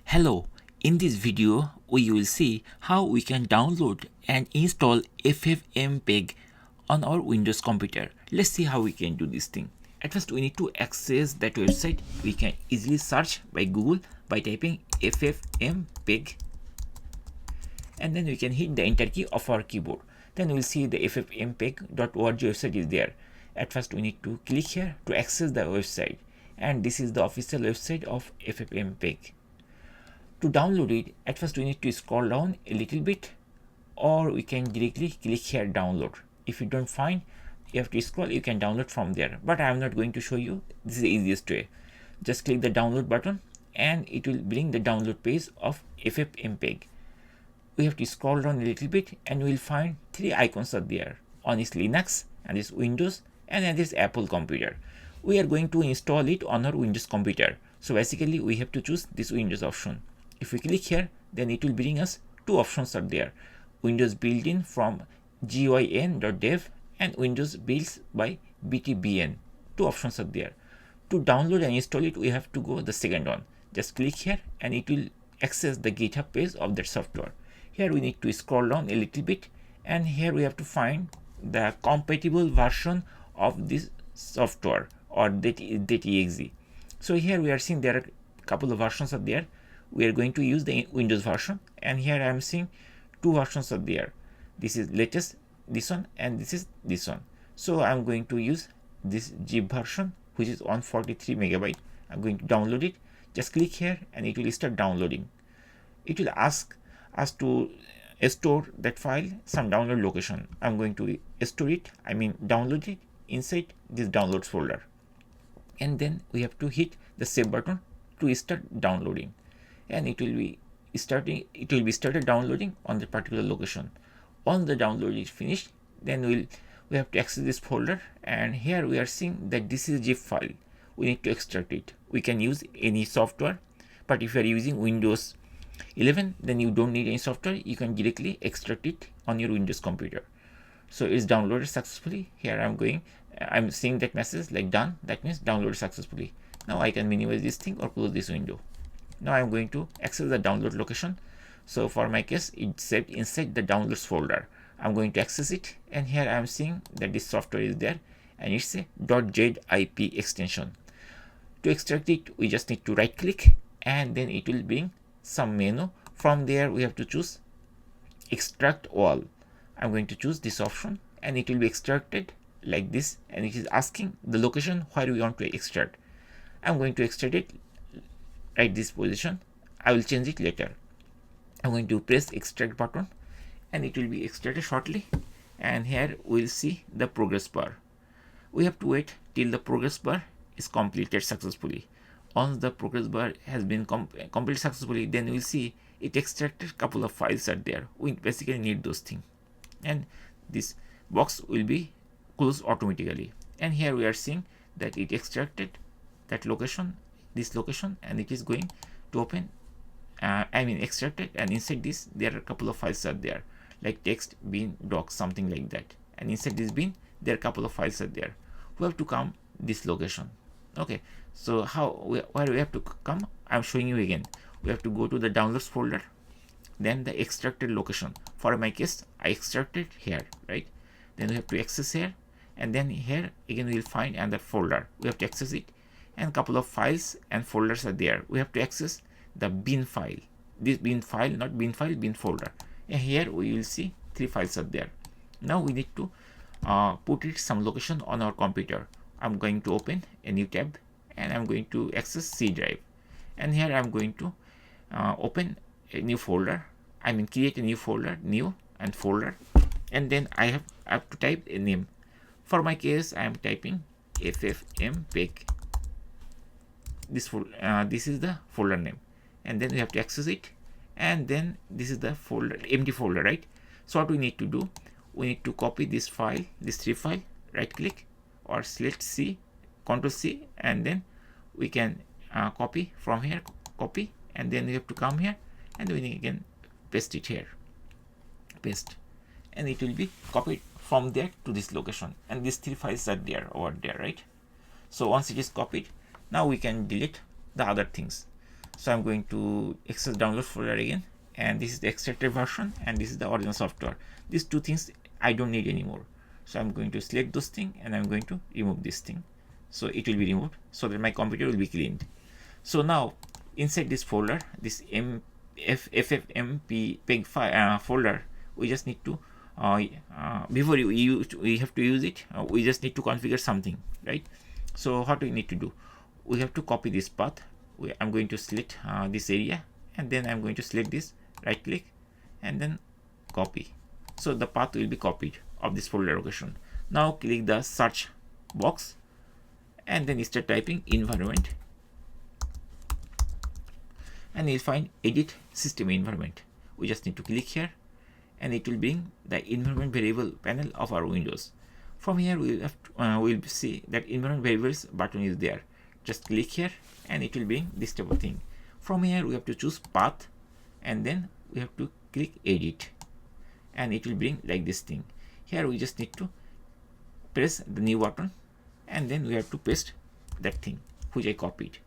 Hello, in this video we will see how we can download and install ffmpeg on our Windows computer. Let's see how we can do this thing. At first we need to access that website. We can easily search by Google by typing ffmpeg, and then we can hit the enter key of our keyboard. Then we will see the ffmpeg.org website is there. At first we need to click here to access the website, and this is the official website of ffmpeg. To download it, at first we need to scroll down a little bit, or we can directly click here download. If you don't find, you have to scroll, you can download from there, but I am not going to show you. This is the easiest way. Just click the download button and it will bring the download page of ffmpeg. We have to scroll down a little bit and we will find three icons are there. One is Linux, and this Windows, and then this Apple computer. We are going to install it on our Windows computer, so basically we have to choose this Windows option. If we click here, then it will bring us two options are there: Windows built-in from gyn.dev and Windows built by btbn. Two options are there. To download and install it, we have to go the second one. Just click here and it will access the GitHub page of that software. Here we need to scroll down a little bit, and here we have to find the compatible version of this software or that.exe. So here we are seeing there are a couple of versions are there. We are going to use the Windows version, and here I am seeing two versions are there. This is latest, this one, and this is this one. So I am going to use this zip version, which is 143 megabyte. I'm going to download it. Just click here and it will start downloading. It will ask us to store that file some download location. I'm going to store it, download it inside this downloads folder, and then we have to hit the save button to start downloading, and it will be started downloading on the particular location. Once the download is finished, then we have to access this folder, and here we are seeing that this is a zip file. We need to extract it. We can use any software, but if you are using Windows 11, then you don't need any software. You can directly extract it on your Windows computer. So it's downloaded successfully. Here I'm seeing that message like done. That means downloaded successfully. Now I can minimize this thing or close this window. Now I'm going to access the download location. So for my case, it's saved inside the downloads folder. I'm going to access it, and here I'm seeing that this software is there, and it's a .zip extension. To extract it, we just need to right click, and then it will bring some menu. From there we have to choose extract all. I'm going to choose this option, and it will be extracted like this, and it is asking the location where we want to extract. I'm going to extract it at this position. I will change it later. I'm going to press extract button, and it will be extracted shortly, and here we'll see the progress bar. We have to wait till the progress bar is completed successfully. Once the progress bar has been completed successfully, then we'll see it extracted a couple of files are there. We basically need those things, and this box will be closed automatically. And here we are seeing that it extracted that location, this location, and it is going to open extracted, and inside this there are a couple of files are there like text, bin, docs, something like that, and inside this bin there are a couple of files are there. We have to come this location. Okay, so where we have to come, I'm showing you again. We have to go to the downloads folder, then the extracted location. For my case, I extracted here, right? Then we have to access here, and then here again we will find another folder. We have to access it, and a couple of files and folders are there. We have to access the bin file. This bin file, not bin file, bin folder. And here we will see three files are there. Now we need to put it some location on our computer. I'm going to open a new tab, and I'm going to access C drive, and here I'm going to open a new folder. Create a new folder, new and folder, and then I have to type a name. For my case, I am typing ffmpeg. This is the folder name, and then we have to access it, and then this is the folder, empty folder, right? So what we need to do, we need to copy this file, this three file, right click or select C, Control C, and then we can copy from here, copy, and then we have to come here, and we again paste it here, paste, and it will be copied from there to this location, and these three files are there over there, right? So once it is copied, now we can delete the other things. So I'm going to access download folder again, and this is the extracted version and this is the original software. These two things I don't need anymore. So I'm going to select those things and I'm going to remove this thing. So it will be removed so that my computer will be cleaned. So now inside this folder, this ffmpeg folder, we just need to before we have to use it, we just need to configure something, right? So what we need to do, we have to copy this path. I'm going to select this area, and then I'm going to select this, right click, and then copy. So the path will be copied of this folder location. Now click the search box and then start typing environment, and you'll find edit system environment. We just need to click here and it will bring the environment variable panel of our Windows. From here we'll see that environment variables button is there. Just click here and it will bring this type of thing. From here we have to choose path and then we have to click edit and it will bring like this thing. Here we just need to press the new button and then we have to paste that thing which I copied,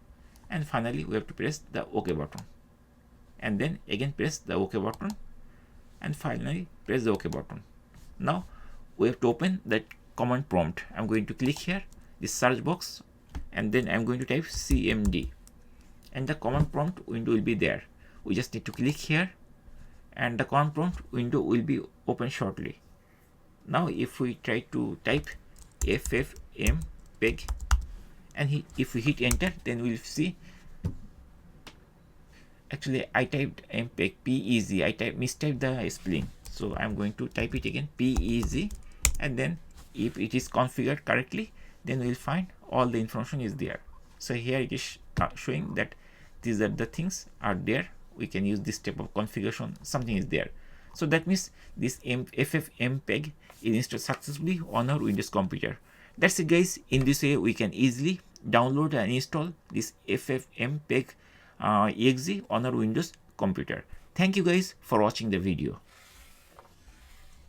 and finally we have to press the OK button and then again press the OK button and finally press the OK button. Now we have to open that command prompt. I'm going to click here, this search box, and then I'm going to type cmd and the command prompt window will be there. We just need to click here and the command prompt window will be open shortly. Now if we try to type ffmpeg and if we hit enter, then we'll see actually I typed mpeg peg, I mistyped the spelling, so I'm going to type it again peg, and then if it is configured correctly, then we'll find all the information is there. So here it is showing that these are the things are there. We can use this type of configuration, something is there. So that means this ffmpeg is installed successfully on our Windows computer. That's it guys. In this way we can easily download and install this ffmpeg exe on our Windows computer. Thank you guys for watching the video.